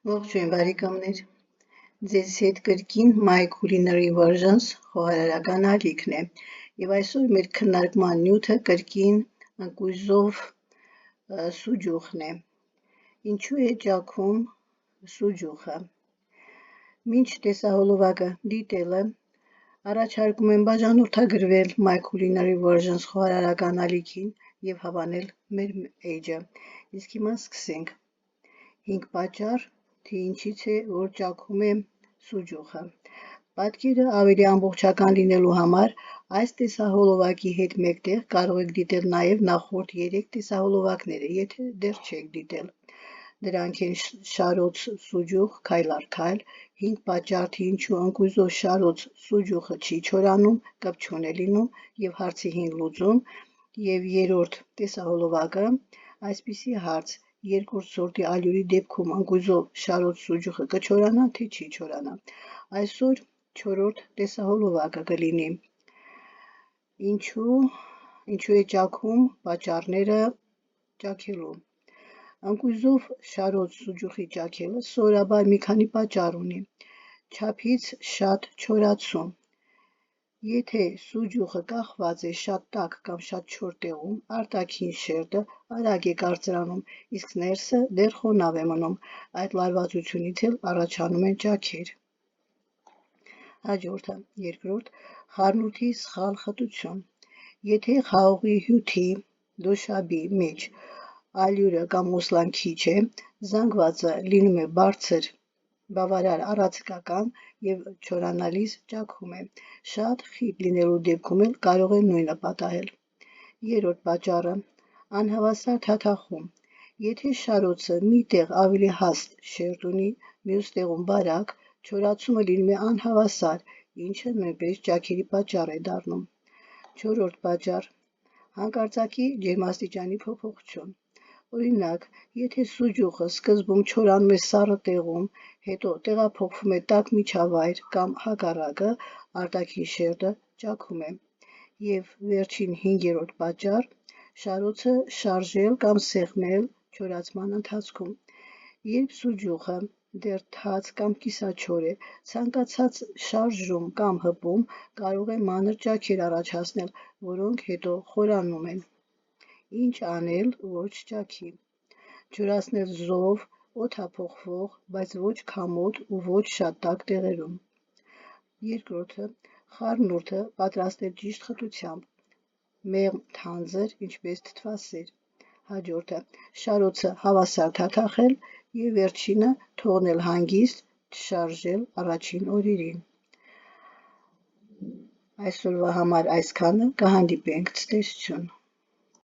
Ողջույն բարեկամներ, ձեզ հետ կրկին My Culinary Versions խոհարարական ալիքն է եւ այսօր մեր քննարկման նյութը կրկին ընկույզով սուջուխն է։ Ինչու է ջաքում սուջուխը։ Մինչ տեսահոլովակը դիտելը առաջարկում եմ բաժանորդագրվել My Culinary Versions խոհարարական ալիքին եւ հավանել մեր էջը։ Իսկ հիմա սկսենք։ 5 պատճառ, թե ինչից է, որ ջաքում է սուջուխը։ Պատկերը ավելի ամբողջական լինելու համար այս տեսահոլովակի հետ մեկտեղ կարող եք դիտել նաև նախորդ 3 տեսահոլովակները, եթե դեռ չեք դիտել։ Դրանք են շարոց սուջուխ քայլ առ քայլ, 5 պատճառ, թե ինչու ընկույզով շարոց սուջուխը չի չորանում, կպչուն է լինում եւ հարցի 5 լուծում, եւ երրորդ տեսահոլովակը այսպիսի հարց. երկրորդ սորտի ալյուրի դեպքում ընկույզով շարոց սուջուխը կչորանա, թե չի չորանա։ Այսօր 4-րդ տեսահոլովակը կլինի։ Ինչու է ջաքում, պատճառները ջաքելու։ Ընկույզով շարոց սուջուխի ջաքելը սովորաբար մի քանի պատճառ ունի։ Չափից շատ չորացում։ Եթե սուջուխը կախված է շատ տաք կամ շատ չոր տեղում, արտաքին շերտը արագ է կարծրանում, իսկ ներսը դեռ խոնավ է մնում, այդ լարվածությունից էլ առաջանում են ջաքեր։ Հաջորդը, երկրորդ, խառնուրդի սխալ խտություն։ Եթե խաղողի հյութի դոշաբի մեջ ալյուրը կամ օսլան քիչ է, զանգվածը լինում է բարձր, բավարար առացկական եւ չորանալիս ջաքում է։ Շատ խիտ լինելու դեպքում էլ կարող է նույնը պատահել։ Երրորդ պատճառը, անհավասար թաթախում։ Եթե շարոցը մի տեղ ավելի հաստ շերտ ունի, մյուս տեղում բարակ, չորացումը լինում է անհավասար, ինչը նույնպես ջաքերի պատճառ է դառնում։ Չորրորդ պատճառ, հանկարծակի ջերմաստիճանի փոփոխություն։ Օրինակ, եթե սուջուխը սկզբում չորանում է սառը տեղում, հետո տեղափոխվում է տաք միջավայր կամ հակառակը, արտաքին շերտը ջաքում է։ Եվ վերջին 5-րդ պատճառ, շարոցը շարժել կամ սեղմել չորացման ընթացքում։ Երբ սուջուխը դեռ թաց կամ կիսաչոր է, ցանկացած շարժում կամ հպում կարող է մանր ջաքեր առաջացնել, որոնք հետո խորանում են։ Ինչ անել, որ չջաքի։ Ջրացնել զով, օդափոխվող, բայց ոչ քամոտ ու ոչ շատ տաք տեղերում։ Երկրորդը, խառնուրդը պատրաստել ճիշտ խտությամբ, մեղմ թանձր, ինչպես թթվասեր։ Հաջորդը, շարոցը հավասար թաթախել եւ վերջինը թողնել հանգիստ, չշարժել առաջին օրերին։ Այսօրվա համար այսքանը, կհանդիպենք ցտեսություն։